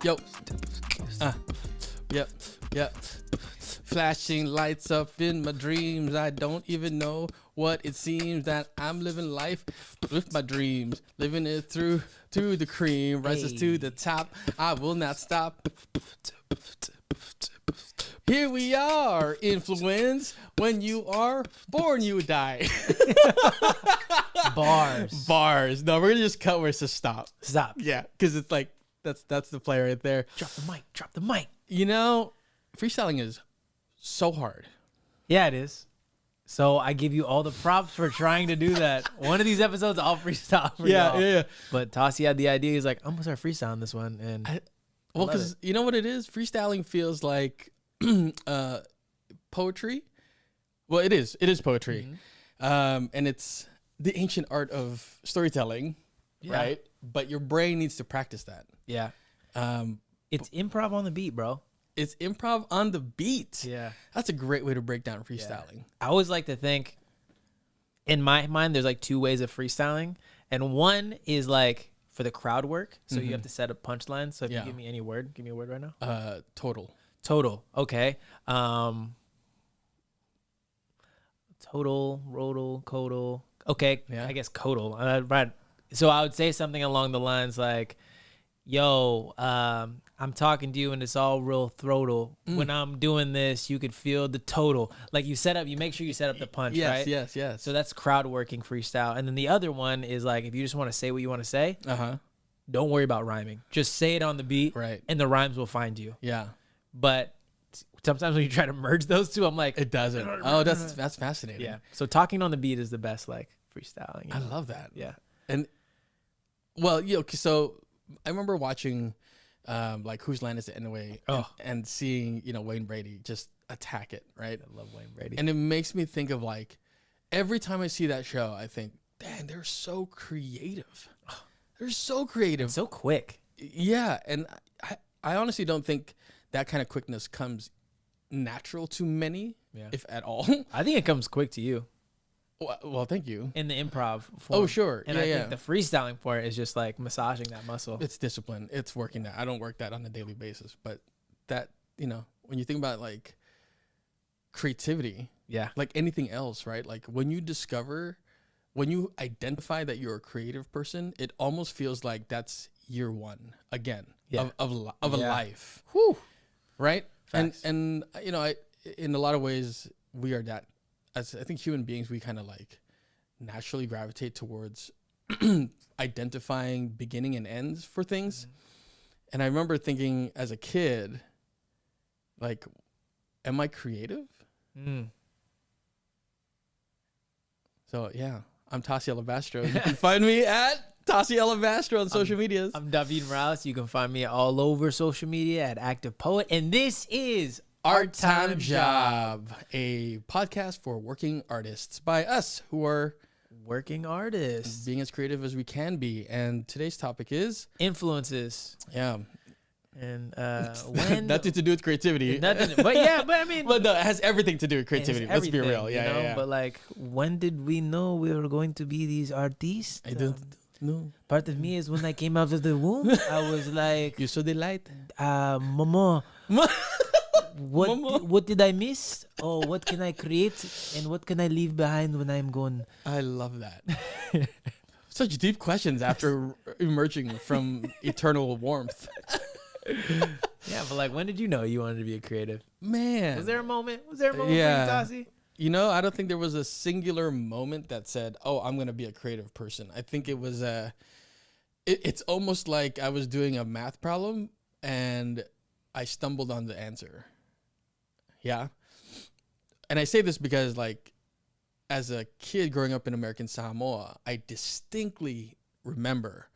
Yo. Yep. Yep. Flashing lights up in my dreams. I don't even know what it seems that I'm living life with my dreams. Living it through the cream. Rises to the top. I will not stop. Here we are, influence. When you are born, you die. Bars. No, we're gonna just cut where it says stop. Stop. Yeah, because it's like that's the play right there. Drop the mic. You know, freestyling is so hard. Yeah, it is. So I give you all the props for trying to do that. One of these episodes, I'll freestyle for y'all. Yeah. But Tasi had the idea. He's like, I'm gonna start freestyling this one, and Well, because you know what it is? Freestyling feels like poetry. Well, it is. It is poetry. And it's the ancient art of storytelling, right? But your brain needs to practice that. Yeah. It's improv on the beat, bro. It's improv on the beat. Yeah. That's a great way to break down freestyling. Yeah. I always like to think, in my mind, there's like two ways of freestyling. And one is like for the crowd work. So you have to set up punchlines. So if you give me any word, give me a word right now. Total. Okay. Total, rodal, codal. Okay. Yeah. I guess codal. Right. So I would say something along the lines like, yo, I'm talking to you and it's all real throttle. When I'm doing this, you could feel the total. Like you make sure you set up the punch, right? Yes. So that's crowd working freestyle. And then the other one is like, if you just want to say what you want to say, don't worry about rhyming. Just say it on the beat, right? And the rhymes will find you. Yeah. But sometimes when you try to merge those two, I'm like, it doesn't. Oh, that's fascinating. Yeah. So talking on the beat is the best, like freestyling. I love that. Yeah. And well, so I remember watching like Whose Line Is It Anyway? And seeing, Wayne Brady just attack it, right? I love Wayne Brady. And it makes me think of like every time I see that show, I think, damn, they're so creative. They're so creative. And so quick. Yeah. And I honestly don't think that kind of quickness comes natural to many, if at all. I think it comes quick to you. Well, thank you. In the improv form. Oh, sure. And I think the freestyling part is just like massaging that muscle. It's discipline. It's working that. I don't work that on a daily basis. But that, when you think about like creativity, like anything else, right? Like when you identify that you're a creative person, it almost feels like that's year one again of a life. Whew. Right? Facts. And I in a lot of ways we are that. As I think human beings, we kind of like naturally gravitate towards identifying beginning and ends for things. And I remember thinking as a kid, like, am I creative? So yeah, I'm Tasi Alabastro. You can find me at Tasi Alabastro on social medias. I'm Davied. You can find me all over social media at Active Poet. And this is Art Time Job, a podcast for working artists by us who are working artists, being as creative as we can be. And today's topic is influences. Yeah. And when nothing to do with creativity. Nothing, but I mean, but no, it has everything to do with creativity. Let's be real. Yeah. But like, when did we know we were going to be these artists? I don't know. Part of me is when I came out of the womb, I was like, you saw the light, Mama. What did I miss? Or what can I create? And what can I leave behind when I'm gone? I love that. Such deep questions after emerging from eternal warmth. Yeah, but like, when did you know you wanted to be a creative? Man. Was there a moment for you, Tasi? I don't think there was a singular moment that said, oh, I'm going to be a creative person. I think it was it's almost like I was doing a math problem and I stumbled on the answer. Yeah. And I say this because, like, as a kid growing up in American Samoa, I distinctly remember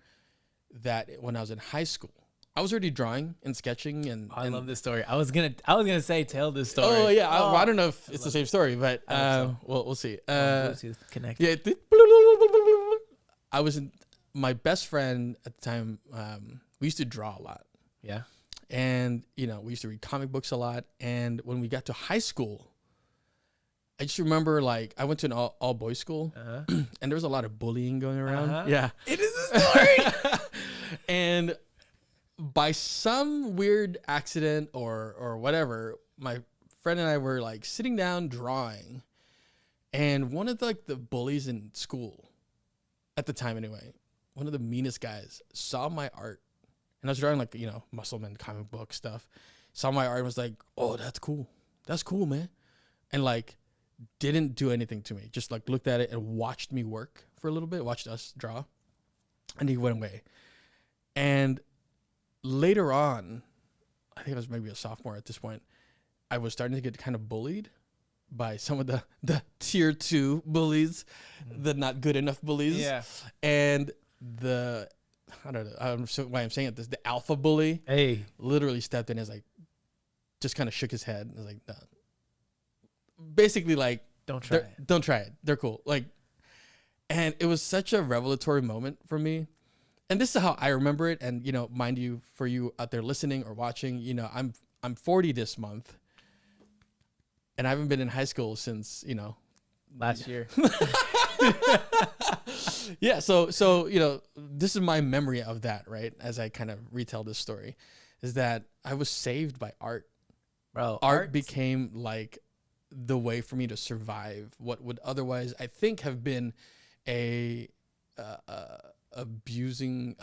that when I was in high school, I was already drawing and sketching. And I love this story. I was gonna say tell this story. Oh yeah, I don't know if it's the same story, but we'll see. Bluetooth connect. Yeah. I was my best friend at the time. We used to draw a lot. Yeah. And, we used to read comic books a lot. And when we got to high school, I just remember, like, I went to an all boys school and there was a lot of bullying going around. Yeah. It is a story. And by some weird accident or whatever, my friend and I were like sitting down drawing, and one of the bullies in school at the time anyway, one of the meanest guys, saw my art, and I was drawing like, Muscleman comic book stuff, saw my art and was like, oh, that's cool, man, and like didn't do anything to me, just like looked at it and watched me work for a little bit, watched us draw, and he went away. And later on, I think I was maybe a sophomore at this point, I was starting to get kind of bullied by some of the tier 2 bullies, the not good enough bullies. Yeah. And I don't know, why I'm saying it, the alpha bully literally stepped in and was like, just kind of shook his head and was like, no. Basically like, don't try it. They're cool. Like, and it was such a revelatory moment for me. And this is how I remember it. And, mind you, for you out there listening or watching, I'm 40 this month. And I haven't been in high school since, last year. Yeah. So, this is my memory of that, right? As I kind of retell this story, is that I was saved by art. Bro, art became like the way for me to survive what would otherwise, I think, have been a abusing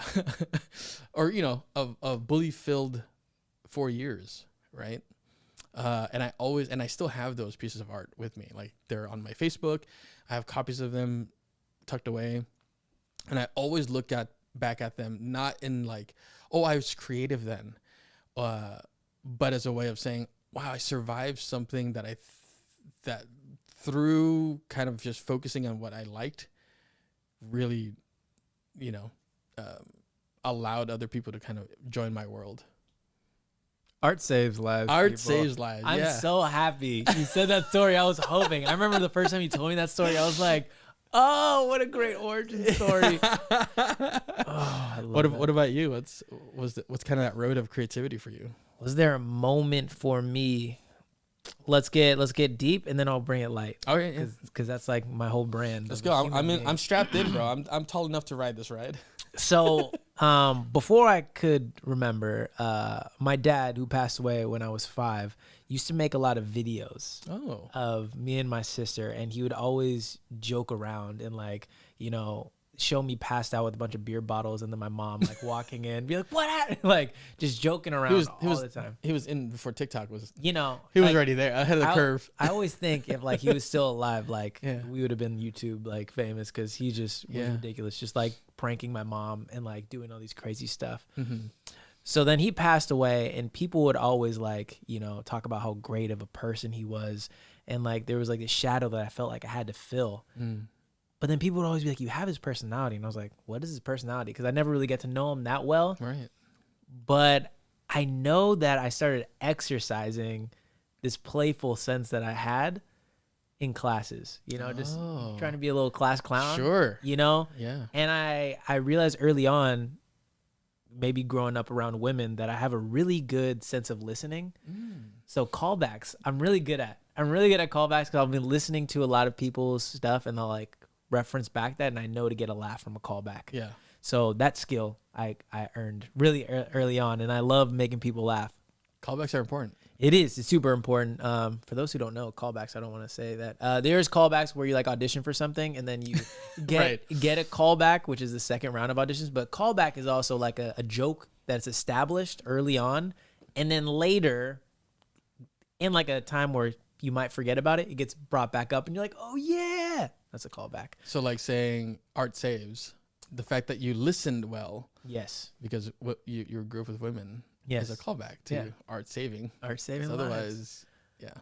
or, a bully-filled 4 years, right? And I still have those pieces of art with me. Like, they're on my Facebook. I have copies of them tucked away. And I always look back at them, not in like, oh, I was creative then, but as a way of saying, wow, I survived something that that through kind of just focusing on what I liked really, allowed other people to kind of join my world. Art saves lives. Saves lives. I'm so happy you said that story. I was hoping. I remember the first time you told me that story, I was like, oh, what a great origin story. What about you? What's kind of that road of creativity for you? Was there a moment for me? Let's get deep, and then I'll bring it light. All right, because that's like my whole brand. Let's go. I'm strapped in, bro. I'm tall enough to ride this ride. So, before I could remember, my dad, who passed away when I was 5, used to make a lot of videos of me and my sister, and he would always joke around and like, show me passed out with a bunch of beer bottles, and then my mom like walking in, be like, "What happened?" Like just joking around all the time. He was in before TikTok was. He was already there ahead of the curve. I always think if like he was still alive, like we would have been YouTube like famous, because he just was ridiculous, just like pranking my mom and like doing all these crazy stuff. Mm-hmm. So then he passed away, and people would always like talk about how great of a person he was, and like there was like this shadow that I felt like I had to fill. But then people would always be like, you have his personality. And I was like, what is his personality? Because I never really get to know him that well. Right. But I know that I started exercising this playful sense that I had in classes, just trying to be a little class clown. Sure. Yeah. And I realized early on, maybe growing up around women, that I have a really good sense of listening. So callbacks, I'm really good at callbacks, because I've been listening to a lot of people's stuff, and they'll like reference back that, and I know to get a laugh from a callback. Yeah. So that skill I earned really early on, and I love making people laugh. Callbacks are important. It's super important. For those who don't know, callbacks, I don't want to say that. There's callbacks where you like audition for something, and then you get a callback, which is the second round of auditions. But callback is also like a joke that's established early on, and then later, in like a time where you might forget about it, it gets brought back up, and you're like, oh yeah, that's a callback. So like saying art saves, the fact that you listened well. Yes. Because what your group with women is a callback to art saving. Art saving. Otherwise,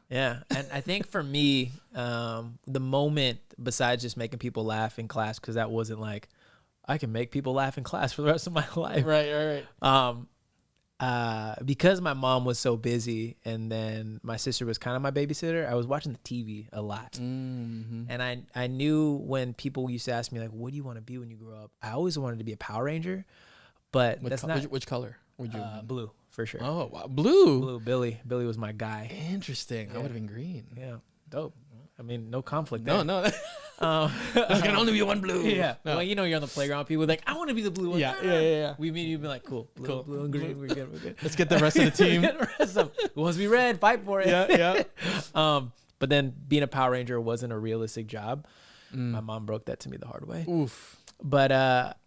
yeah. And I think for me, the moment, besides just making people laugh in class, because that wasn't like, I can make people laugh in class for the rest of my life. Right. Because my mom was so busy, and then my sister was kind of my babysitter, I was watching the TV a lot. Mm-hmm. And I knew when people used to ask me like, what do you want to be when you grow up? I always wanted to be a Power Ranger, but which color would you? Blue, for sure. Oh, wow. Blue. Billy was my guy. Interesting. I would have been green. Yeah, dope. I mean, no conflict No, there. no. There can only be one blue. Yeah. No. Well, you're on the playground. People are like, I want to be the blue one. Yeah. We meet you, be like, cool, blue and green. We're good. Let's get the rest of the team. Who wants to be red? Fight for it. Yeah. But then being a Power Ranger wasn't a realistic job. My mom broke that to me the hard way. Oof. But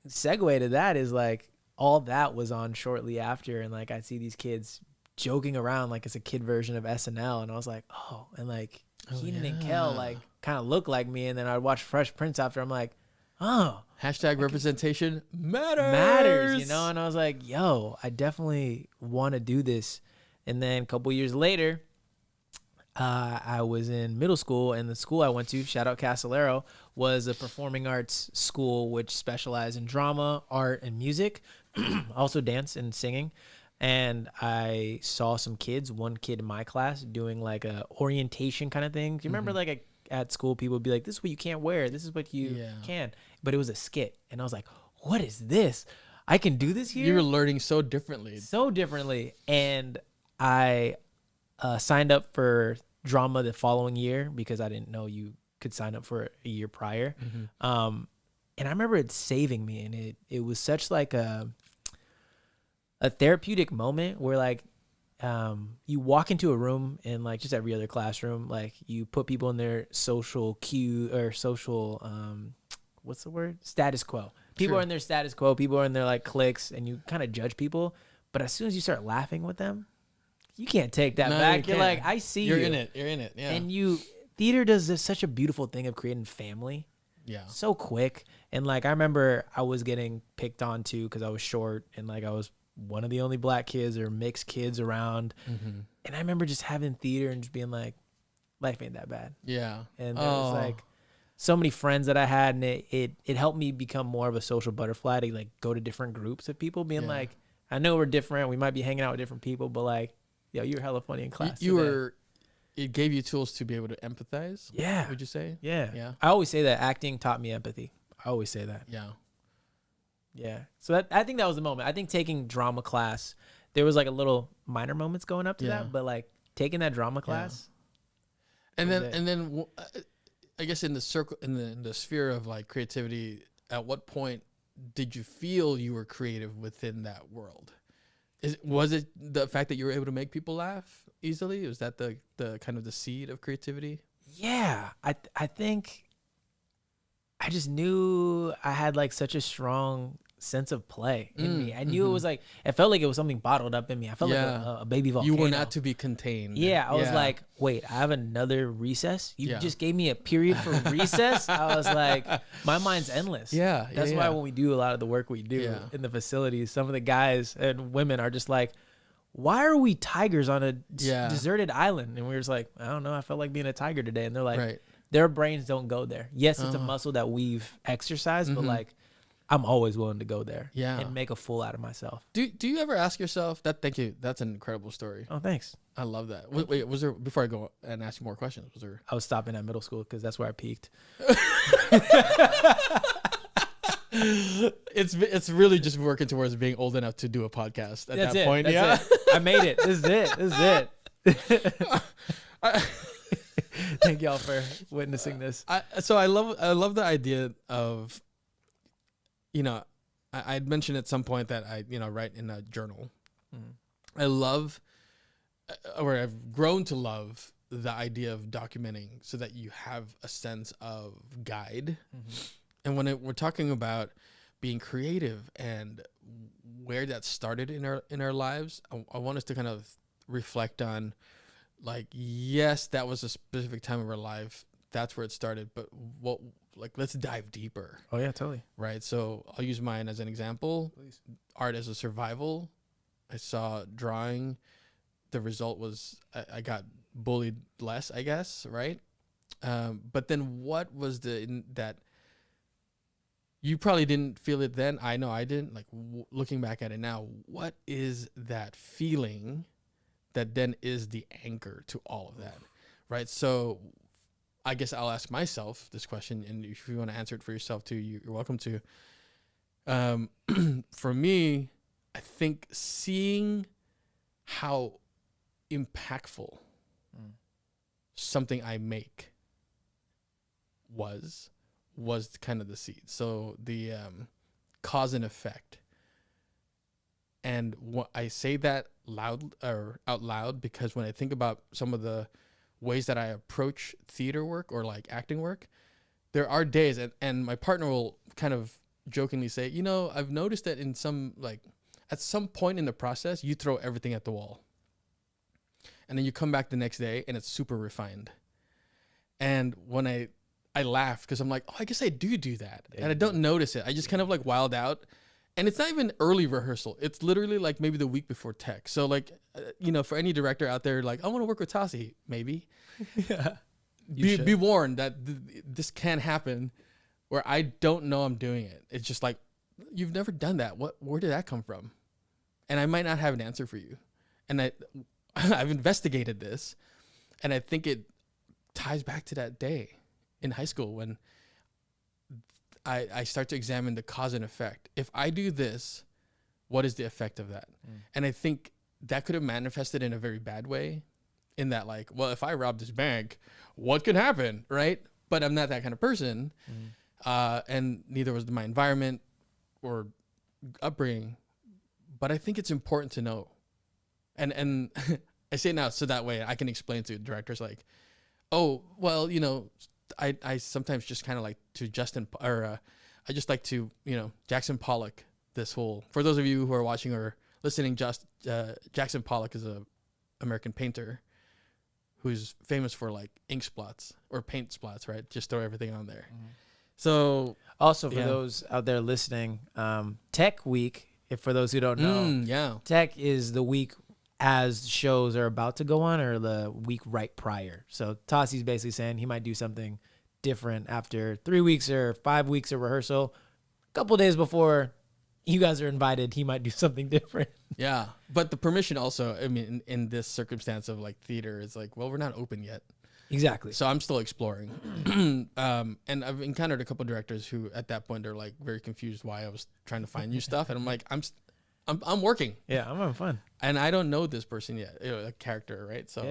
segue to that is like all that was on shortly after, and like I see these kids joking around like it's a kid version of SNL, and I was like, oh, and like Keenan and Kel like kind of look like me, and then I'd watch Fresh Prince after. I'm like, oh, hashtag representation matters, and I was like, yo, I definitely want to do this. And then a couple years later, I was in middle school, and the school I went to, shout out Castellero, was a performing arts school which specialized in drama, art, and music, also dance and singing. And I saw some kids, one kid in my class doing like a orientation kind of thing. Do you remember like at school people would be like, this is what you can't wear, this is what you can. But it was a skit, and I was like, what is this? I can do this here? You were learning so differently. And I signed up for drama the following year because I didn't know you could sign up for a year prior. And I remember it saving me, and it was such like a therapeutic moment where like you walk into a room, and like just every other classroom, like you put people in their social cue or social what's the word, status quo. People are in their status quo, people are in their like cliques, and you kind of judge people. But as soon as you start laughing with them, you can't take that back. You're like, I see you're in it. Yeah. And theater does this such a beautiful thing of creating family. Yeah. So quick. And like, I remember I was getting picked on too because I was short, and like I was one of the only black kids or mixed kids around. And I remember just having theater and just being like, life ain't that bad. Yeah. And there was like so many friends that I had, and it helped me become more of a social butterfly to like go to different groups of people, being like, I know we're different, we might be hanging out with different people, but like, yo, you were hella funny in class. It gave you tools to be able to empathize. Yeah. Would you say? Yeah. I always say that acting taught me empathy. I always say that. Yeah. So I think that was the moment. I think taking drama class, there was like a little minor moments going up to that, but like taking that drama class. And then I guess in the circle, in the sphere of like creativity, at what point did you feel you were creative within that world? Was it the fact that you were able to make people laugh easily? Was that the kind of the seed of creativity? Yeah, I think I just knew I had like such a strong sense of play in me. I knew it was like, it felt like it was something bottled up in me. I felt like a baby volcano. You were not to be contained. Yeah, I was like, wait, I have another recess? You just gave me a period for recess? I was like, my mind's endless. That's why when we do a lot of the work we do in the facilities, some of the guys and women are just like, why are we tigers on a deserted island? And we were just like, I don't know, I felt like being a tiger today. And they're like, their brains don't go there. Yes, it's a muscle that we've exercised, but like, I'm always willing to go there and make a fool out of myself. Do you ever ask yourself that? Thank you. That's an incredible story. Oh, thanks. I love that. Wait, was there, before I go and ask you more questions, was there? I was stopping at middle school because that's where I peaked. It's really just working towards being old enough to do a podcast at that point. That's it. I made it. This is it. Thank y'all for witnessing this. So I love the idea of, I'd mentioned at some point that I write in a journal. I love, or I've grown to love, the idea of documenting so that you have a sense of guide. And when we're talking about being creative and where that started in our lives, I want us to kind of reflect on, like, yes, that was a specific time of our life. That's where it started. But let's dive deeper. Oh yeah, totally. Right. So I'll use mine as an example. Please. Art as a survival. I saw drawing. The result was I got bullied less, I guess. Right. But then what was that? You probably didn't feel it then. I know I didn't. Like looking back at it now, what is that feeling that then is the anchor to all of that? Right. So I guess I'll ask myself this question, and if you want to answer it for yourself too, you're welcome to. For me, I think seeing how impactful something I make was kind of the seed. So the cause and effect. And I say that out loud because when I think about some of the ways that I approach theater work or like acting work, there are days, and my partner will kind of jokingly say, you know, I've noticed that in some, like, at some point in the process, you throw everything at the wall. And then you come back the next day and it's super refined. And when I laugh because I'm like, oh, I guess I do that. And I don't notice it. I just kind of like wild out. And it's not even early rehearsal. It's literally like maybe the week before tech. So like, you know, for any director out there, like, I want to work with Tasi, maybe. Yeah. Be warned that this can happen where I don't know I'm doing it. It's just like, you've never done that. Where did that come from? And I might not have an answer for you. And I've investigated this, and I think it ties back to that day in high school when I start to examine the cause and effect. If I do this, what is the effect of that? And I think that could have manifested in a very bad way, in that, like, well, if I rob this bank, what could happen, right? But I'm not that kind of person, and neither was my environment or upbringing. But I think it's important to know. And I say it now so that way I can explain to directors, like, oh, well, you know, I sometimes just kind of like to I just like to, you know, Jackson Pollock this whole, for those of you who are watching or listening, Jackson Pollock is a American painter who's famous for like ink splats or paint splats, right? Just throw everything on there. So also for those out there listening, Tech Week, if for those who don't know, Tech is the week as shows are about to go on or the week right prior. So Tasi's basically saying he might do something different after 3 weeks or 5 weeks of rehearsal. A couple days before you guys are invited, he might do something different. Yeah. But the permission also, I mean, in this circumstance of like theater, is like, well, we're not open yet. Exactly. So I'm still exploring. And I've encountered a couple directors who at that point are like very confused why I was trying to find new stuff. And I'm like, I'm working. Yeah, I'm having fun. And I don't know this person yet, a character, right? So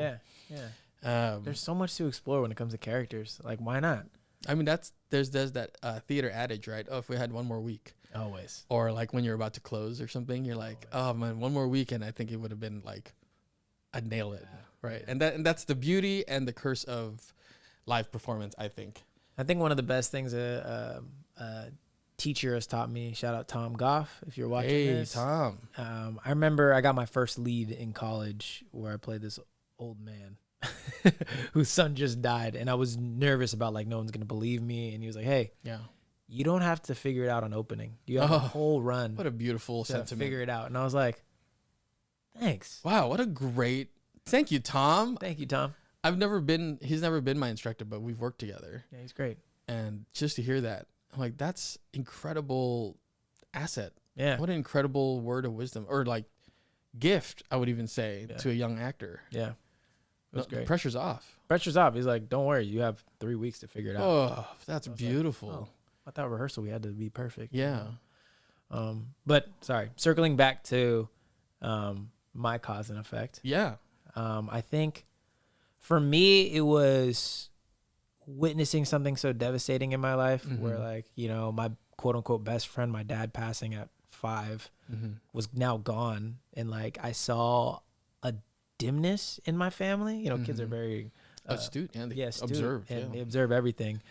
there's so much to explore when it comes to characters. Like, why not? I mean, there's that theater adage, right? Oh, if we had one more week. Always. Or like when you're about to close or something, you're like, oh man, one more week, and I think it would have been like, I'd nail it, right? And that's the beauty and the curse of live performance, I think. I think one of the best things a teacher has taught me, shout out Tom Goff, if you're watching this. Hey, Tom. I remember I got my first lead in college where I played this old man whose son just died, and I was nervous about like no one's gonna believe me, and he was like, hey, you don't have to figure it out on opening, you have a whole run. What a beautiful to sentiment. figure it out. And I was like, thanks. Wow, what a great, thank you, Tom. Thank you, Tom. He's never been my instructor, but we've worked together. Yeah, he's great. And just to hear that, I'm like, that's incredible asset. Yeah. What an incredible word of wisdom, or like gift, I would even say, to a young actor. Yeah. It was great. Pressure's off. Pressure's off. He's like, don't worry, you have 3 weeks to figure it out. Oh, that's beautiful. Like, I thought rehearsal we had to be perfect. Yeah. But sorry, circling back to my cause and effect. Yeah. I think for me it was witnessing something so devastating in my life, where like, you know, my quote unquote best friend, my dad passing at 5, was now gone, and like I saw a dimness in my family. You know, kids are very astute, they astute, observe, and they observe everything.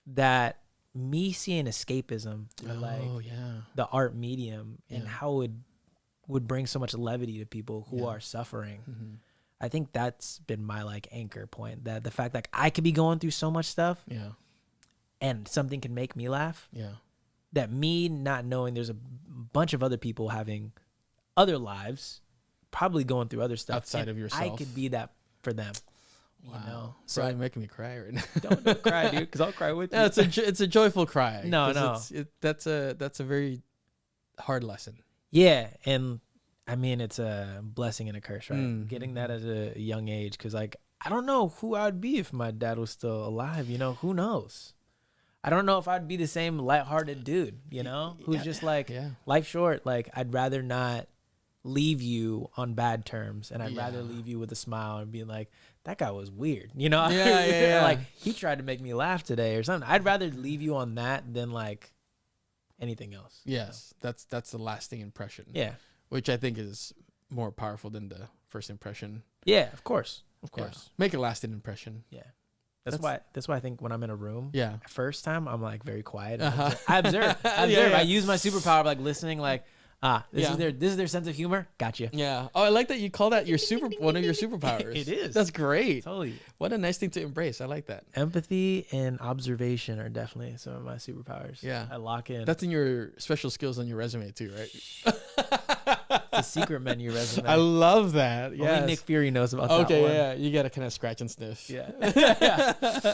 That me seeing escapism through the art medium and how it would bring so much levity to people who are suffering. I think that's been my like anchor point, that the fact that I could be going through so much stuff and something can make me laugh. That me not knowing there's a bunch of other people having other lives, probably going through other stuff outside of yourself. I could be that for them. Wow. You know, so you're making me cry right now. Don't cry, dude, because I'll cry with you. No, it's a joyful cry. No. That's a very hard lesson. Yeah, and I mean, it's a blessing and a curse, right? Getting that at a young age, because like I don't know who I'd be if my dad was still alive. You know, who knows? I don't know if I'd be the same lighthearted dude, you know, who's just like, life short. Like, I'd rather not leave you on bad terms, and I'd rather leave you with a smile and being like, that guy was weird. You know? Yeah. Like, he tried to make me laugh today or something. I'd rather leave you on that than like anything else. Yes, that's the lasting impression. Yeah. Which I think is more powerful than the first impression. Yeah, of course. Yeah. Make a lasting impression. Yeah. That's why I think when I'm in a room, yeah, first time I'm like very quiet. Uh-huh. I observe. Yeah. I use my superpower of like listening, like, this Yeah. is their sense of humor. Gotcha. Yeah. Oh, I like that you call that your one of your superpowers. It is. That's great. Totally. What a nice thing to embrace. I like that. Empathy and observation are definitely some of my superpowers. Yeah. I lock in. That's in your special skills on your resume too, right? the secret menu resume. I love that. Yeah. Only Nick Fury knows about that Okay, one. yeah. You got to kind of scratch and sniff. Yeah.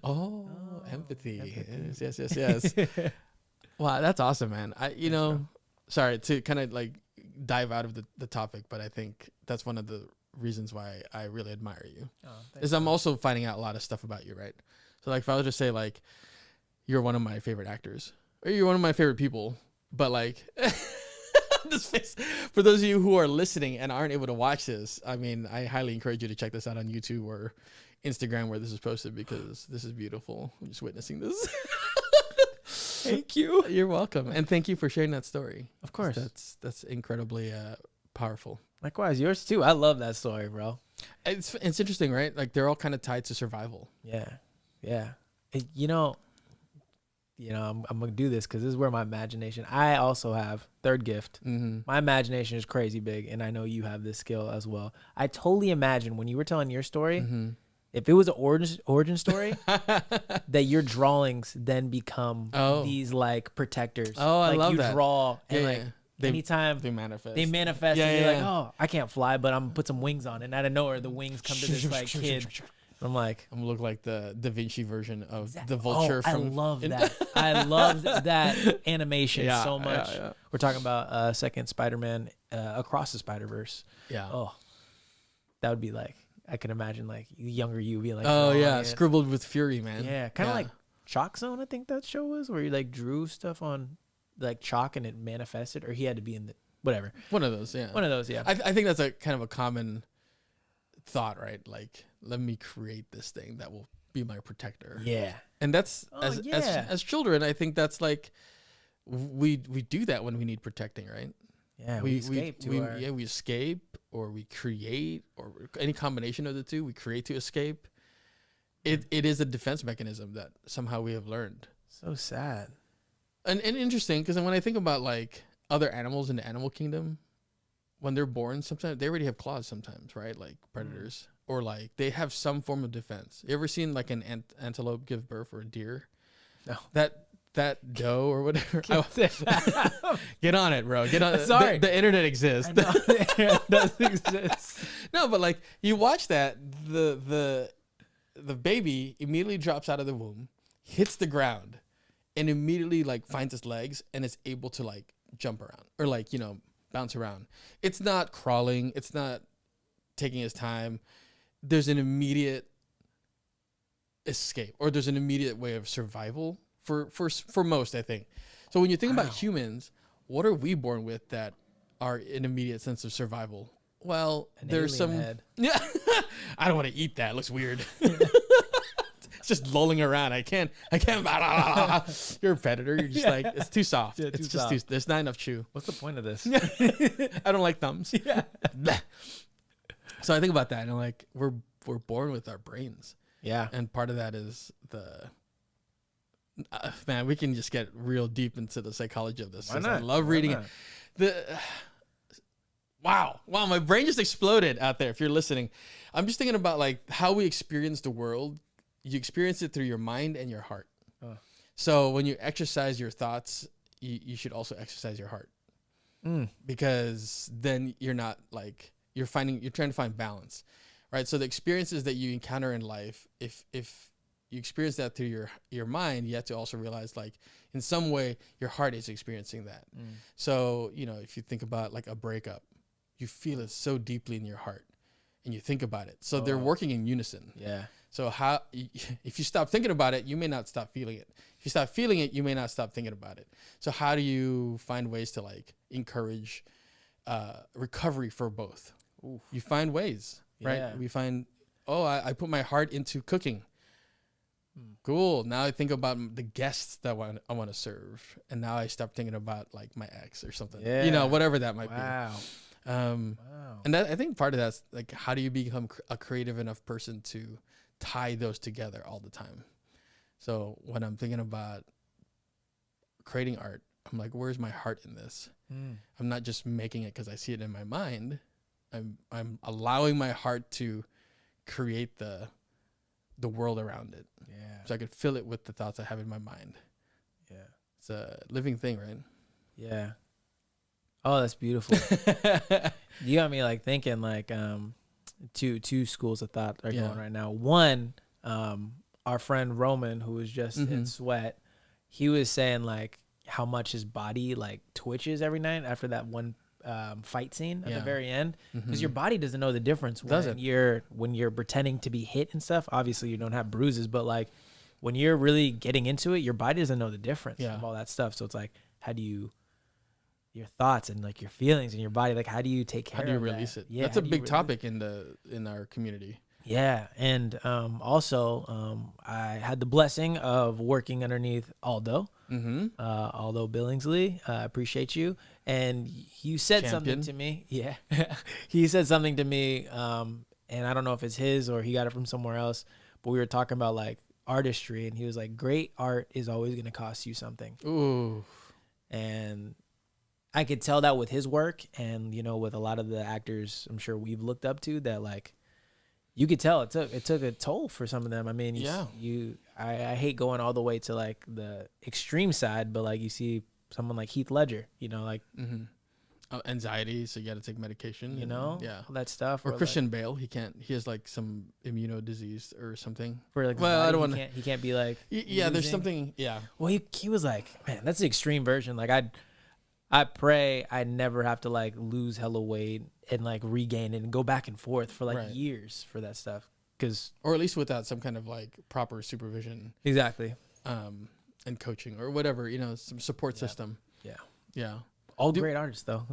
Oh, empathy. Yes. Wow, that's awesome, man. Sorry to kind of like dive out of the topic, but I think that's one of the reasons why I really admire you. Is I'm also finding out a lot of stuff about you, right? So like if I was to say like you're one of my favorite actors or you're one of my favorite people, but like this face, for those of you who are listening and aren't able to watch this, I mean, I highly encourage you to check this out on YouTube or Instagram where this is posted because this is beautiful. I'm just witnessing this. Thank you. You're welcome. And thank you for sharing that story. Of course. That's incredibly powerful. Likewise, yours too. I love that story, bro. It's interesting, right? Like they're all kind of tied to survival. Yeah. I'm gonna do this because this is where my imagination. I also have third gift. Mm-hmm. My imagination is crazy big, and I know you have this skill as well. I totally imagine when you were telling your story, Mm-hmm. if it was an origin story, that your drawings then become these like protectors. Oh, I like love you that. draw and Yeah, like yeah. anytime They manifest. and you're like, oh, I can't fly, but I'm gonna put some wings on, and out of nowhere the wings come to this like kid. I'm like, I'm gonna look like the Da Vinci version of the vulture. I love that. I love that animation Yeah, so much. yeah. We're talking about second Spider-Man Across the Spider-Verse. Yeah. Oh, that would be like, I can imagine like younger you being like, Oh drawing yeah, it. scribbled with fury, man. Yeah, kind of like Chalk Zone, I think that show was, where you like drew stuff on like chalk and it manifested, or he had to be in the whatever. One of those, yeah. I think that's a kind of a common thought, right? Like, let me create this thing that will be my protector. Yeah. And that's as children, I think that's like we do that when we need protecting, right? Yeah, we escape we escape, or we create, or any combination of the two. We create to escape. It is a defense mechanism that somehow we have learned. So sad. And interesting, because when I think about like other animals in the animal kingdom, when they're born, sometimes they already have claws sometimes, right? Like predators, or like they have some form of defense. You ever seen like an antelope give birth, or a deer? No. That doe or whatever. Get on it, bro. Get on. Sorry. The internet exists. I know the internet does exist. No, but like you watch that, the baby immediately drops out of the womb, hits the ground, and immediately like finds its legs and is able to like jump around or like, bounce around. It's not crawling. It's not taking its time. There's an immediate escape, or there's an immediate way of survival for most, I think. So when you think about humans, what are we born with that are an immediate sense of survival? Well, there's some head. Yeah. I don't want to eat that. It looks weird. It's just lolling around. I can't. You're a predator. You're just like, it's too soft. Yeah, it's too just soft. there's not enough chew. What's the point of this? I don't like thumbs. Yeah. So I think about that, and I'm like, we're born with our brains. Yeah. And part of that is man, we can just get real deep into the psychology of this. Why not? I love reading it. Wow, my brain just exploded out there. If you're listening, I'm just thinking about like how we experience the world. You experience it through your mind and your heart. So when you exercise your thoughts, you should also exercise your heart, because then you're not like you're trying to find balance, right? So the experiences that you encounter in life, if you experience that through your mind, you have to also realize like in some way your heart is experiencing that. So, if you think about like a breakup, you feel it so deeply in your heart and you think about it. So they're working in unison. Yeah. So if you stop thinking about it, you may not stop feeling it. If you stop feeling it, you may not stop thinking about it. So how do you find ways to like encourage recovery for both? You find ways, right? Yeah. We find oh, I put my heart into cooking. Cool. Now I think about the guests that I want to serve, and now I start thinking about like my ex or something. Yeah. You know, whatever that might be. Wow. And that, I think part of that's like, how do you become a creative enough person to tie those together all the time? So when I'm thinking about creating art, I'm like, where's my heart in this? I'm not just making it because I see it in my mind. I'm allowing my heart to create the world around it. Yeah. So I could fill it with the thoughts I have in my mind. Yeah. It's a living thing, right? Yeah. Oh, that's beautiful. You got me like thinking like two schools of thought are going right now. One, our friend Roman, who was just in Sweat, he was saying like how much his body like twitches every night after that one fight scene at the very end, because your body doesn't know the difference when you're pretending to be hit and stuff. Obviously you don't have bruises, but like when you're really getting into it, your body doesn't know the difference of all that stuff. So it's like, how do you, your thoughts and like your feelings and your body, like how do you take care of that? How do you release it? Yeah, that's a big topic in our community. Yeah. And also I had the blessing of working underneath Aldo, Aldo Billingsley. I appreciate you. And you said something to me. Yeah. He said something to me, and I don't know if it's his or he got it from somewhere else, but we were talking about like artistry, and he was like, great art is always going to cost you something. Ooh. And I could tell that with his work, and, you know, with a lot of the actors I'm sure we've looked up to, that like, you could tell it took a toll for some of them. I mean, I hate going all the way to like the extreme side, but like you see someone like Heath Ledger, you know, like anxiety, so you got to take medication, you know, all that stuff. Or Christian Bale, he has like some immunodisease or something. For like, well, I don't want to. He can't be like. Yeah, there's something. Yeah. Well, he was like, man, that's the extreme version. Like I pray I never have to like lose hella weight and like regain it and go back and forth for like years for that stuff. Or at least without some kind of like proper supervision. Exactly. And coaching or whatever, you know, some support system. Yeah. Yeah. All great artists though.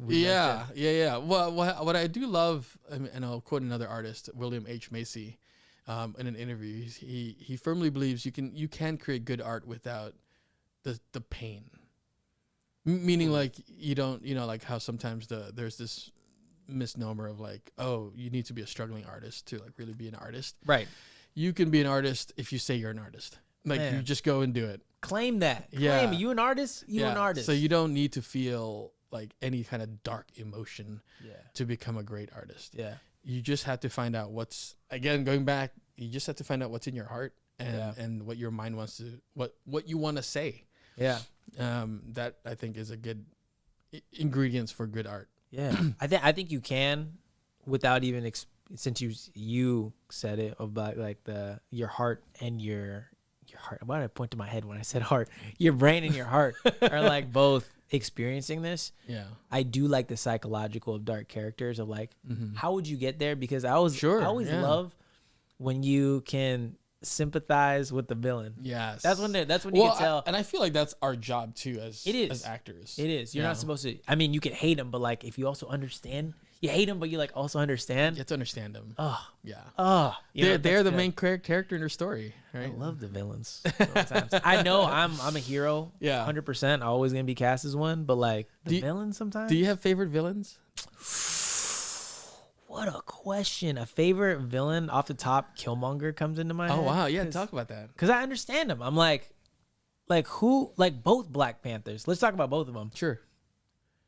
Yeah. Well, what I do love, and I'll quote another artist, William H. Macy, in an interview, he firmly believes you can create good art without the pain. Meaning like you don't, you know, like how sometimes there's this misnomer of like, oh, you need to be a struggling artist to like really be an artist. Right. You can be an artist if you say you're an artist. Like you just go and do it. Claim that. Claim it. You an artist? You an artist. So you don't need to feel like any kind of dark emotion to become a great artist. Yeah. You just have to find out going back, you just have to find out what's in your heart and what your mind wants to, what you want to say. Yeah. That I think is a good ingredients for good art. Yeah. I think you can without even, since you said it about like your heart and your heart. Why did I point to my head when I said heart? Your brain and your heart are like both experiencing this. Yeah. I do like the psychological of dark characters of like, how would you get there? Because I always love when you can sympathize with the villain. Yes. That's when you can tell. And I feel like that's our job too as actors. It is. You're not supposed to, I mean, you can hate him, but like if you also understand, you hate him, but you like also understand. You have to understand them. Oh. Yeah. Oh. They're the main character in their story, right? I love the villains sometimes. I know I'm a hero. Yeah. 100%. Always going to be cast as one, but like the villains sometimes. Do you have favorite villains? What a question. A favorite villain off the top, Killmonger comes into my head. Oh, wow. Yeah, talk about that. Because I understand him. I'm like who, like both Black Panthers. Let's talk about both of them. Sure.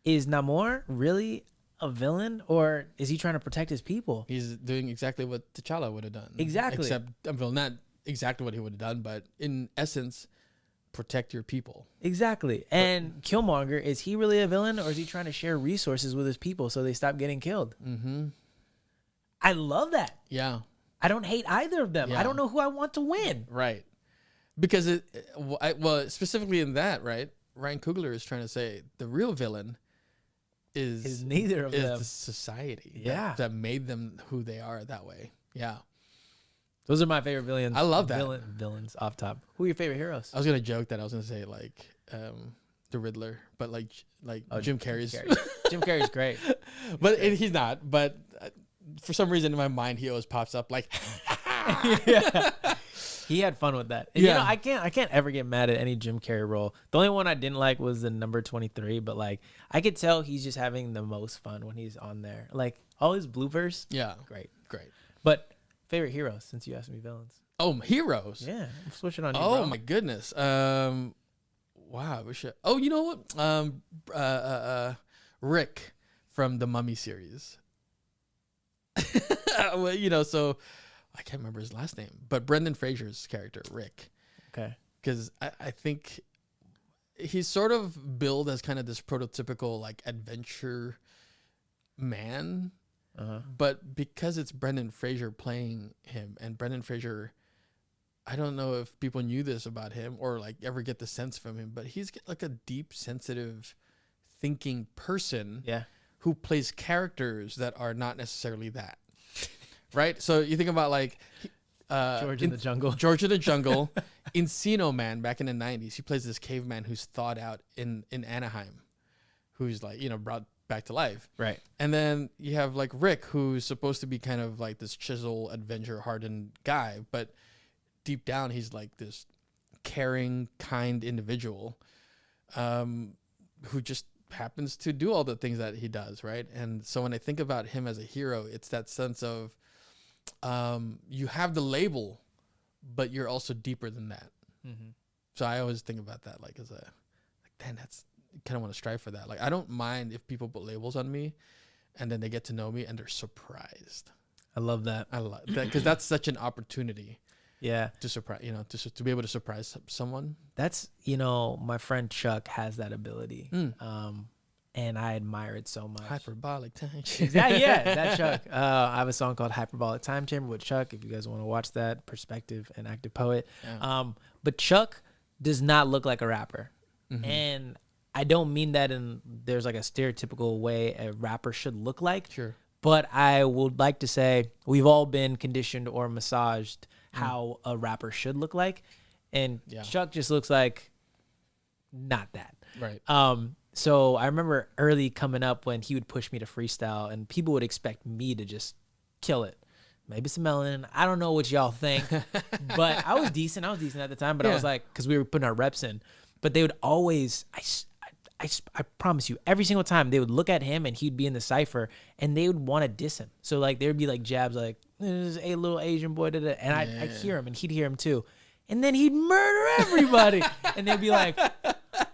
Is Namor really a villain, or is he trying to protect his people? He's doing exactly what T'Challa would have done. Exactly. Except, well, not exactly what he would have done, but in essence, protect your people. Exactly. And Killmonger, is he really a villain, or is he trying to share resources with his people so they stop getting killed? Mm-hmm. I love that. Yeah. I don't hate either of them. Yeah. I don't know who I want to win. Right. Because specifically in that, right? Ryan Coogler is trying to say the real villain is neither of them. Is the society that made them who they are that way. Yeah. Those are my favorite villains. I love that. Villains off top. Who are your favorite heroes? I was going to joke that I was going to say like the Riddler, but Jim Carrey's. Jim Carrey's great. But he's not. But for some reason in my mind, he always pops up like, Yeah. He had fun with that. And, Yeah. you know, I can't ever get mad at any Jim Carrey role. The only one I didn't like was the number 23, but like I could tell he's just having the most fun when he's on there. Like all his bloopers. yeah, Great. great. But favorite heroes, since you asked me villains. Oh, heroes. Yeah, I'm switching on you, Oh bro. my goodness. Wow. We should. Oh, you know what? Rick from the Mummy series. Well, you know, so I can't remember his last name, but Brendan Fraser's character, Rick, Okay. because I think he's sort of billed as kind of this prototypical like adventure man, but because it's Brendan Fraser playing him, and Brendan Fraser, I don't know if people knew this about him or like ever get the sense from him, but he's like a deep, sensitive, thinking person. Yeah. Who plays characters that are not necessarily that, right? So you think about like George in the Jungle. George in the Jungle, Encino Man back in the 90s. He plays this caveman who's thawed out in Anaheim, who's like, you know, brought back to life. Right. And then you have like Rick, who's supposed to be kind of like this chisel, adventure hardened guy, but deep down he's like this caring, kind individual who just happens to do all the things that he does, right? And so when I think about him as a hero, it's that sense of you have the label, but you're also deeper than that. Mm-hmm. So I always think about that, like as a, like, damn, that's, you kind of want to strive for that. Like I don't mind if people put labels on me, and then they get to know me and they're surprised. I love that. I love that because that's such an opportunity. Yeah. To surprise, you know, to be able to surprise someone. That's, you know, my friend Chuck has that ability. And I admire it so much. Hyperbolic time. Yeah, that Chuck. I have a song called Hyperbolic Time Chamber with Chuck. If you guys want to watch that, Perspective and Active Poet. Yeah. But Chuck does not look like a rapper. Mm-hmm. And I don't mean that in there's like a stereotypical way a rapper should look like. Sure. But I would like to say we've all been conditioned or massaged how a rapper should look like. And Chuck just looks like not that. Right. So I remember early coming up when he would push me to freestyle and people would expect me to just kill it. Maybe some melanin. I don't know what y'all think, but I was decent. at the time, but I was like, because we were putting our reps in. But they would always, I promise you, every single time they would look at him and he'd be in the cypher and they would want to diss him. So like there would be like jabs like, there's a little Asian boy, and I'd hear him and he'd hear him too. And then he'd murder everybody. And they'd be like,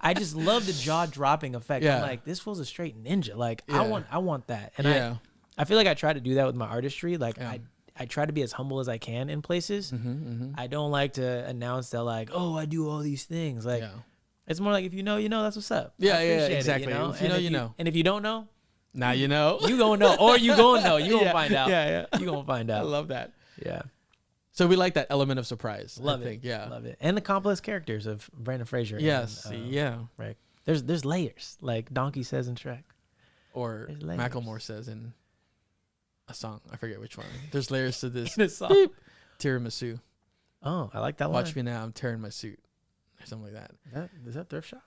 I just love the jaw dropping effect. I'm like, this fool's a straight ninja. Like I want that. And I feel like I try to do that with my artistry. Like I try to be as humble as I can in places. I don't like to announce that like, oh, I do all these things. Like it's more like if you know, that's what's up. Yeah, exactly. If you know. And if you don't know, now you know. You gonna know. Or you gonna know. You gonna find out. Yeah. You gonna find out. I love that. Yeah. So we like that element of surprise. Love I think. Yeah. Love it. And the complex characters of Brendan Fraser. Yes. And, right. There's layers, like Donkey says in Shrek. Or Macklemore says in a song. I forget which one. There's layers to this. In a song. Beep, tiramisu. Oh, I like that Watch line. me now. I'm tearing my suit. Or something like that. Is that Thrift Shop?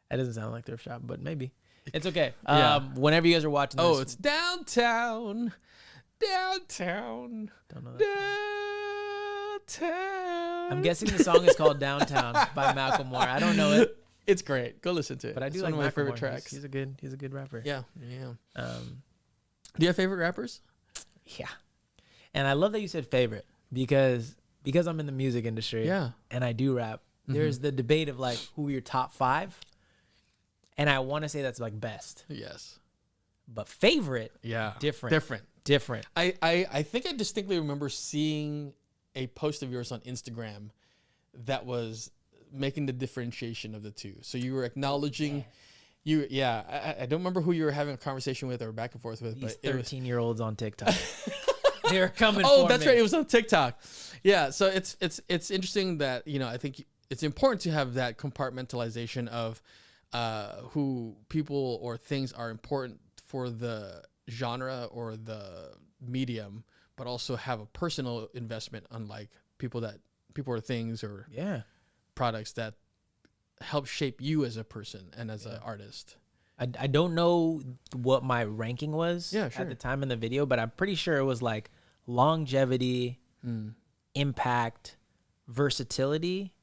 That doesn't sound like Thrift Shop, but maybe. It's okay. Yeah. Whenever you guys are watching this. Oh, it's downtown. Downtown. Don't know that. Downtown. I'm guessing the song is called Downtown by Macklemore. I don't know it. It's great. Go listen to it. But I do it's like one of my Macklemore. favorite tracks. He's a good rapper. Yeah. Um, Do you have favorite rappers? Yeah. And I love that you said favorite because I'm in the music industry. Yeah. And I do rap. There's the debate of like who are your top 5. And I want to say that's like best. Yes. But favorite, different. I think I distinctly remember seeing a post of yours on Instagram that was making the differentiation of the two. So you were acknowledging I don't remember who you were having a conversation with or back and forth with. These but 13-year-olds on TikTok. They're coming Oh, that's right. It was on TikTok. Yeah. So it's interesting that, I think it's important to have that compartmentalization of who people or things are important for the genre or the medium, but also have a personal investment, unlike people or things or products that help shape you as a person and as an artist. I don't know what my ranking was at the time in the video, but I'm pretty sure it was like longevity, impact, versatility,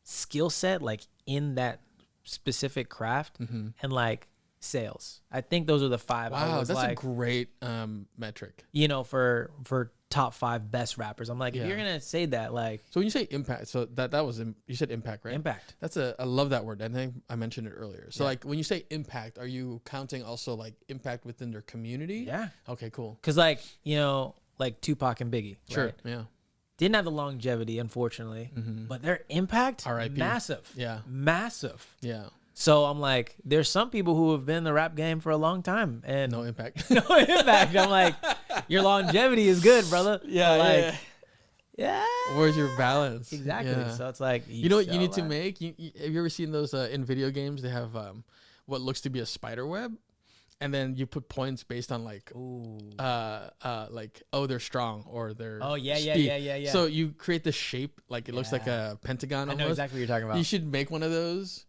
skill set, like in that specific craft, and like sales. I think those are the 5. Wow, that's like, a great metric. You know, for top 5 best rappers. I'm like, if you're gonna say that, like, so when you say impact, so that was you said impact, right? Impact. That's I love that word. I think I mentioned it earlier. So like when you say impact, are you counting also like impact within their community? Yeah. Okay, cool. Because like, you know, like Tupac and Biggie. Sure. Right? Yeah. Didn't have the longevity, unfortunately, but their impact, R.I.P. massive. Yeah. Massive. Yeah. So I'm like, there's some people who have been in the rap game for a long time and no impact. No impact. I'm like, your longevity is good, brother. Yeah, like, yeah. Where's your balance? Exactly. Yeah. So it's like, you know what you need to make? Have you ever seen those in video games? They have what looks to be a spider web, and then you put points based on like, like, oh, they're strong or they're speed. Yeah. So you create the shape like it looks like a pentagon. I Almost. know exactly what you're talking about. You should make one of those,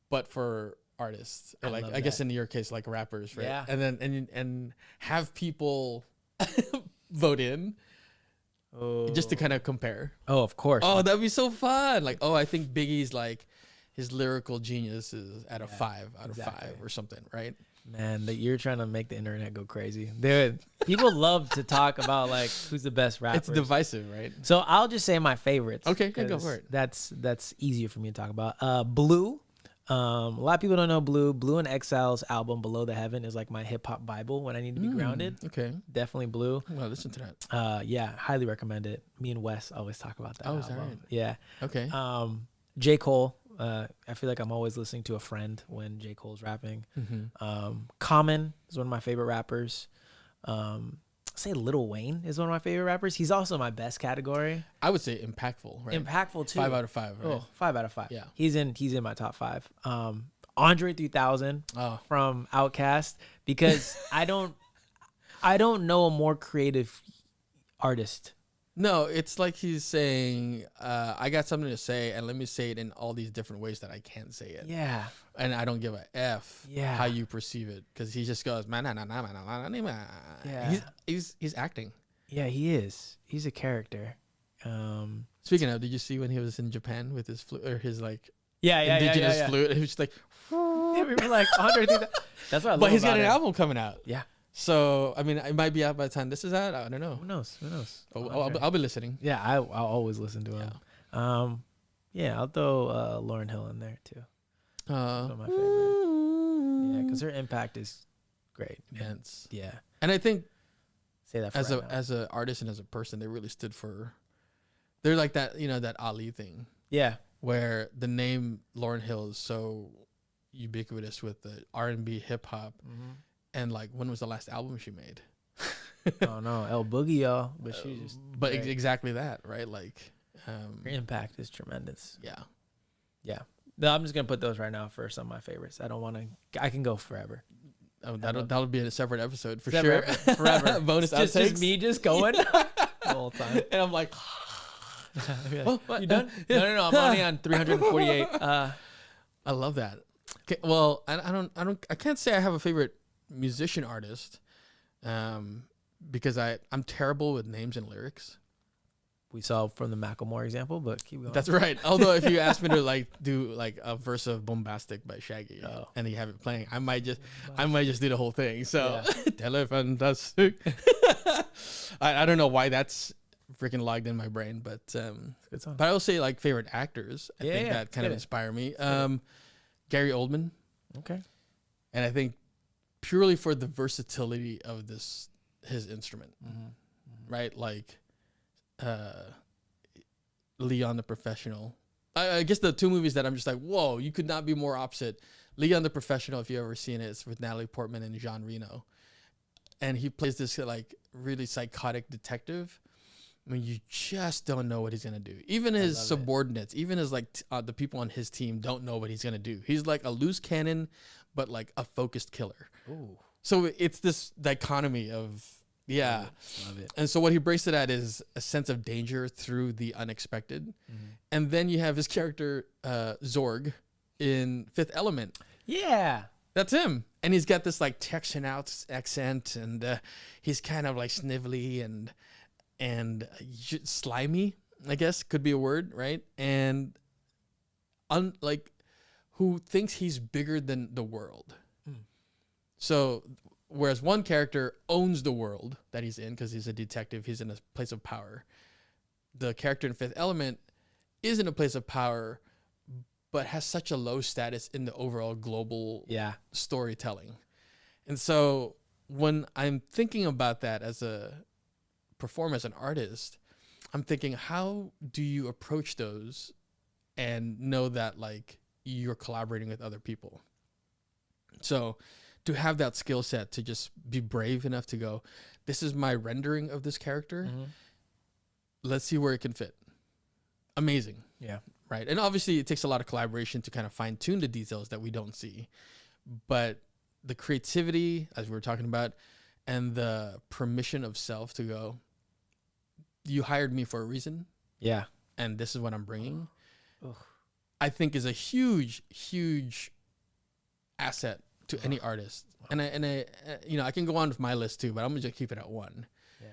but for artists, or like I guess in your case, like rappers, right? Yeah. And then and have people vote in. Just to kind of compare. Oh, of course. Oh, that'd be so fun. Like, oh, I think Biggie's like his lyrical genius is at a 5 out of 5 or something, right? Man, that you're trying to make the internet go crazy. Dude, people love to talk about like who's the best rapper. It's divisive, right? So I'll just say my favorites. Okay, go for it. That's easier for me to talk about. Blue. A lot of people don't know Blue. Blue and Exile's album Below the Heaven is like my hip hop Bible when I need to be grounded. Okay. Definitely Blue. Well, listen to that. Yeah, highly recommend it. Me and Wes always talk about that. Oh, is that right? Yeah. Okay. J. Cole. I feel like I'm always listening to a friend when J. Cole's rapping. Common is one of my favorite rappers. Say Lil Wayne is one of my favorite rappers. He's also my best category. I would say impactful, right? Impactful too. 5 out of 5, right? Oh, 5 out of 5. Yeah. He's in my top 5. Andre 3000 from Outkast, because I don't know a more creative artist. No, it's like he's saying, I got something to say, and let me say it in all these different ways that I can't say it. Yeah. And I don't give a F Yeah. how you perceive it, because he just goes, man, Yeah. He's acting. Yeah, he is. He's a character. Speaking of, did you see when he was in Japan with his flute, or his like Yeah. indigenous flute? It was just like, Yeah, we were like Andre 3000. That's what I love. but he's got about an him. album coming out. Yeah. So I mean, it might be out by the time this is out. I don't know. Who knows? Oh, I'll be listening. Yeah, I'll always listen to him. Yeah, I'll throw Lauryn Hill in there too. One of my favorite. Yeah, because her impact is great. Immense. Yeah. And I think Say that for as an artist and as a person, they really stood for. They're like that, that Ali thing. Yeah. Where the name Lauryn Hill is so ubiquitous with the R&B, hip hop, and like, when was the last album she made? Oh no, El Boogie, y'all. But she just. But exactly that, right? Like, her impact is tremendous. Yeah. Yeah. No, I'm just gonna put those right now for some of my favorites. I don't want to. I can go forever. Oh, that'll be a separate episode for sure. Forever. Bonus it's outtakes. just me just going the whole time. And I'm like, oh, you done? No. I'm only on 348. I love that. Okay, well, I can't say I have a favorite musician artist, because I'm terrible with names and lyrics. We saw from the Macklemore example, but keep going. That's right. Although if you ask me to like do like a verse of Bombastic by Shaggy, and you have it playing, I might just do the whole thing. So Telefantastic. I don't know why that's freaking logged in my brain, but good song. But I will say like favorite actors. I think that kind of inspire me. Gary Oldman. Okay. And I think purely for the versatility of his instrument, right? Like. Leon the Professional. I guess the two movies that I'm just like, whoa, you could not be more opposite. Leon the Professional, if you've ever seen it, it's with Natalie Portman and Jean Reno. And he plays this like really psychotic detective. I mean, you just don't know what he's going to do. Even his subordinates, even his like the people on his team don't know what he's going to do. He's like a loose cannon, but like a focused killer. Ooh. So it's this dichotomy of, yeah. Love it. And so what he brings to that is a sense of danger through the unexpected. And then you have his character, Zorg, in Fifth Element. Yeah. That's him. And he's got this like Texan out accent, and he's kind of like snivelly and slimy, I guess could be a word, right? And like who thinks he's bigger than the world. So whereas one character owns the world that he's in because he's a detective, he's in a place of power. The character in Fifth Element is in a place of power, but has such a low status in the overall global storytelling. And so when I'm thinking about that as a performer, as an artist, I'm thinking, how do you approach those and know that like you're collaborating with other people? So to have that skill set to just be brave enough to go, this is my rendering of this character. Let's see where it can fit. Amazing. Yeah. Right. And obviously it takes a lot of collaboration to kind of fine tune the details that we don't see. But the creativity, as we were talking about, and the permission of self to go, you hired me for a reason. Yeah. And this is what I'm bringing. I think is a huge, huge asset to any artist. And I you know, I can go on with my list too, but I'm gonna just keep it at one. Yeah.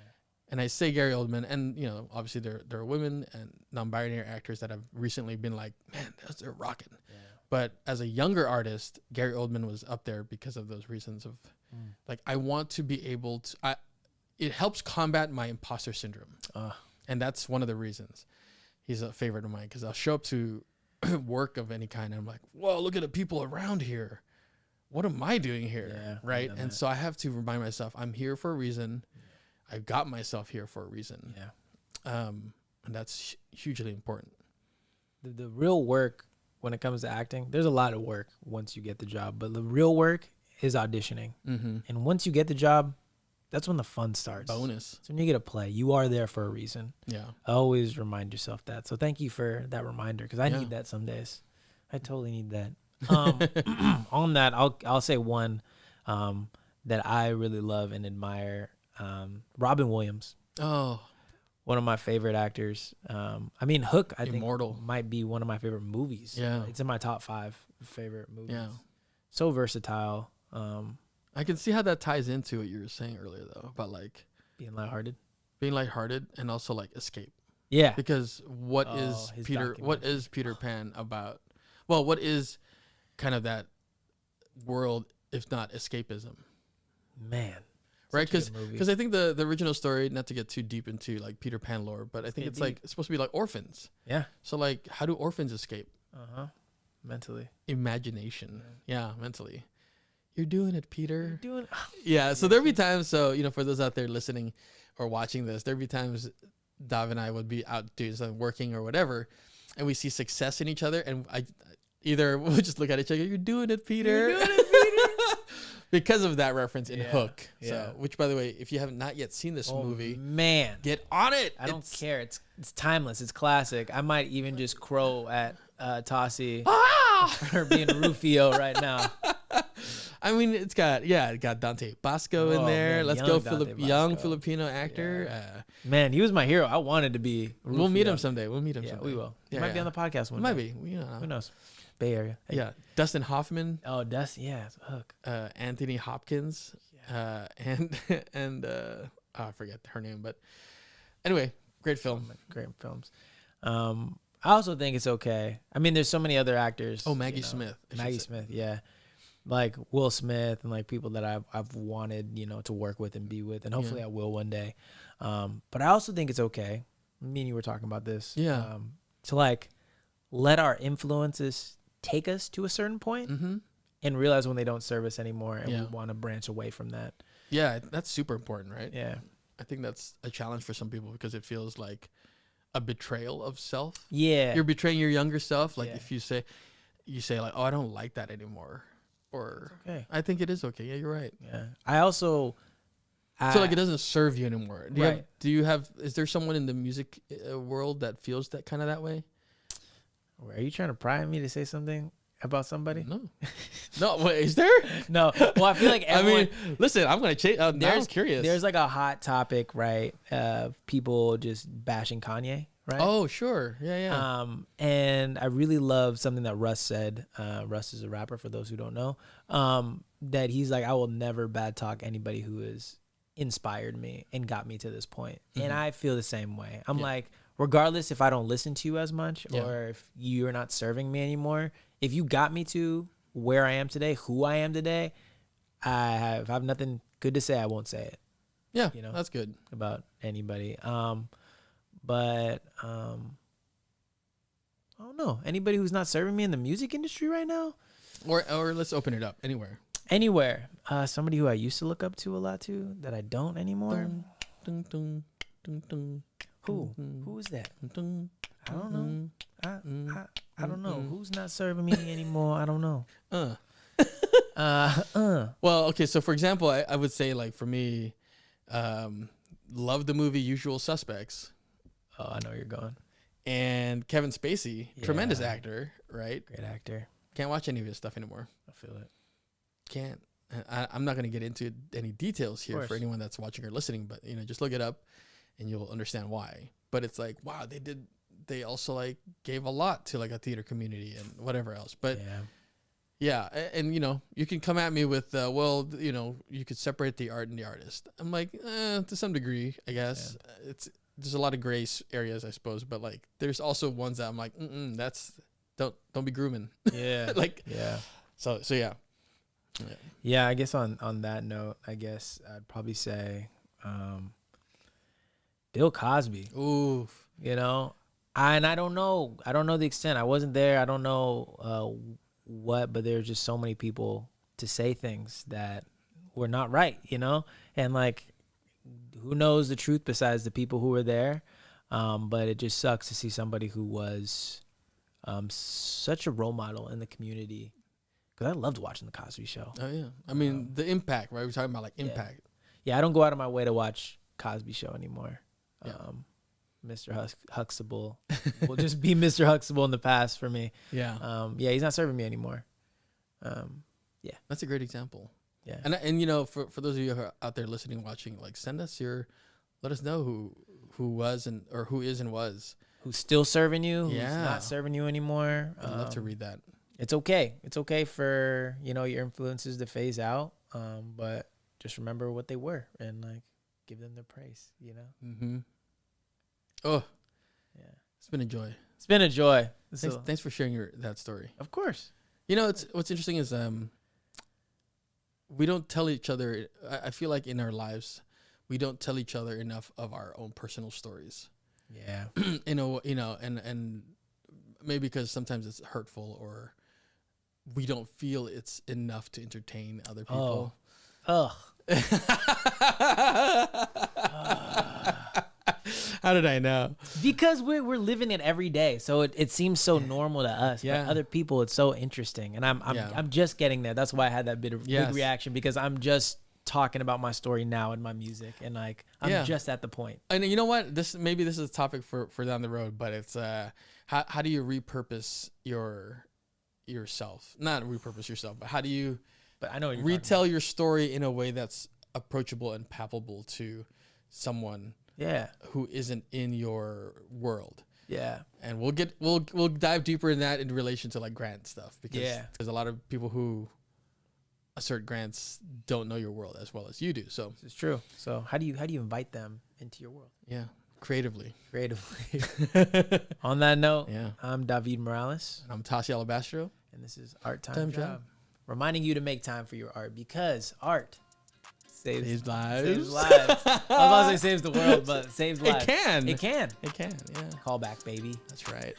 And I say Gary Oldman, and you know, obviously there are women and non-binary actors that have recently been like, man, they're rocking. Yeah. But as a younger artist, Gary Oldman was up there because of those reasons of like, I want to be able to, it helps combat my imposter syndrome. And that's one of the reasons he's a favorite of mine, because I'll show up to work of any kind and I'm like, whoa, look at the people around here. What am I doing here? Yeah, right. And so I have to remind myself, I'm here for a reason. Yeah. I got myself here for a reason. Yeah. And that's hugely important. The real work when it comes to acting, there's a lot of work once you get the job, but the real work is auditioning. And once you get the job, that's when the fun starts. Bonus. So when you get to play, you are there for a reason. Yeah. Always remind yourself that. So thank you for that reminder, because I need that some days. I totally need that. On that, I'll say one that I really love and admire. Robin Williams. Oh, one of my favorite actors. I mean, Hook, I think might be one of my favorite movies. Yeah, it's in my top 5 favorite movies. Yeah, so versatile. I can see how that ties into what you were saying earlier, though, about like being lighthearted and also like escape. Yeah, because what is Peter Pan about? Well, what is kind of that world if not escapism? Man, right? Because I think the original story, not to get too deep into like Peter Pan lore, but I think it's like it's supposed to be like orphans. Yeah. So like, how do orphans escape? Mentally. Imagination. Yeah, mentally. You're doing it, Peter. You're doing it. Yeah. So there'd be times. So you know, for those out there listening or watching this, there'd be times Dav and I would be out doing something, working or whatever, and we see success in each other, and either we'll just look at each other. You're doing it, Peter. You're doing it, Peter. Because of that reference in Hook. Yeah. So, which, by the way, if you have not yet seen this movie, man, get on it. I don't care. It's timeless. It's classic. I might even just crow at Tasi for being Rufio right now. I mean, it got Dante Basco in there. Man, let's go, young Filipino actor. Yeah. Man, he was my hero. I wanted to be Rufio. We'll meet him someday. someday. We will. He might be on the podcast one day. Might be. You know. Who knows? Bay Area. Hey. Yeah. Dustin Hoffman. Oh, Dustin. Yeah. It's a Hook. Anthony Hopkins. Yeah. And I forget her name, but anyway, great film. Great films. I also think it's okay. I mean, there's so many other actors. Oh, Maggie Smith. Maggie Smith. Yeah. Like Will Smith and like people that I've wanted, to work with and be with, and hopefully I will one day. But I also think it's okay. Me and you were talking about this. Yeah. To like let our influences take us to a certain point and realize when they don't serve us anymore, and we want to branch away from that. Yeah, that's super important, right? Yeah. I think that's a challenge for some people because it feels like a betrayal of self. Yeah. You're betraying your younger self. Like if you say like, oh, I don't like that anymore. Or okay. I think it is okay. Yeah, you're right. Yeah. I also so like it doesn't serve you anymore. Is there someone in the music world that feels that kind of that way? Are you trying to pry me to say something about somebody? No. Wait, is there? No. Well, I feel like everyone, I mean, listen, I'm going to change. Now I'm curious. There's like a hot topic, right? People just bashing Kanye right? Oh, sure. Yeah. And I really love something that Russ said. Russ is a rapper, for those who don't know. That he's like, I will never bad talk anybody who has inspired me and got me to this point. And I feel the same way. I'm like, regardless if I don't listen to you as much or if you're not serving me anymore, if you got me to where I am today, who I am today, if I have nothing good to say, I won't say it. Yeah, that's good. About anybody. But I don't know. Anybody who's not serving me in the music industry right now? Or let's open it up Anywhere. Somebody who I used to look up to a lot too that I don't anymore. Dun, dun, dun, dun, Who? Who is that? dun, I don't know. I don't know. Who's not serving me anymore? I don't know. Well, okay. So for example, I would say like for me, love the movie Usual Suspects. Oh, I know where you're going. And Kevin Spacey, tremendous actor, right? Great actor. Can't watch any of his stuff anymore. I feel it. Can't. I'm not going to get into any details here for anyone that's watching or listening, but just look it up and you'll understand why. But it's like, wow, they also like gave a lot to like a theater community and whatever else. But yeah, and you can come at me with, well, you could separate the art and the artist. I'm like, to some degree, I guess. Yeah. There's a lot of gray areas, I suppose, but like there's also ones that I'm like, that's don't be grooming. Yeah. Like So yeah. Yeah, I guess on that note, I guess I'd probably say Bill Cosby. Oof. And I don't know the extent. I wasn't there. I don't know what, but there's just so many people to say things that were not right, and like, who knows the truth besides the people who were there. But it just sucks to see somebody who was such a role model in the community. Because I loved watching the Cosby Show. Oh yeah, I mean the impact, right? We're talking about like impact. Yeah, I don't go out of my way to watch Cosby Show anymore. Yeah. Mr. Huxtable will just be Mr. Huxtable in the past for me. Yeah. He's not serving me anymore. Yeah, that's a great example. Yeah, and for those of you who are out there listening, watching, like let us know who was or who is and was. Who's still serving you? Who's not serving you anymore? I'd love to read that. It's okay. It's okay for your influences to phase out. But just remember what they were and like give them their praise. Mm-hmm. Oh, yeah. It's been a joy. It's been a joy. Thanks for sharing that story. Of course. What's interesting is we don't tell each other. I feel like in our lives, we don't tell each other enough of our own personal stories. Yeah. And maybe because sometimes it's hurtful or we don't feel it's enough to entertain other people. Ugh. How did I know? Because we're living it every day, so it seems so normal to us. Yeah. But other people, it's so interesting, and I'm just getting there. That's why I had that big reaction, because I'm just talking about my story now in my music, and like I'm just at the point. And you know what? This is a topic for down the road, but it's how do you repurpose yourself? Not repurpose yourself, but how do you? But I know what you're retell your story in a way that's approachable and palpable to someone. Yeah. Who isn't in your world. Yeah. And we'll dive deeper in that in relation to like grant stuff, because there's a lot of people who assert grants don't know your world as well as you do. So it's true. So how do you invite them into your world? Yeah. Creatively. On that note, I'm Davied Morales. And I'm Tasi Alabastro. And this is Art Time Job. Reminding you to make time for your art, because art saves lives. Saves lives. I was about to say saves the world, but saves lives. It can. Yeah. Call back, baby. That's right.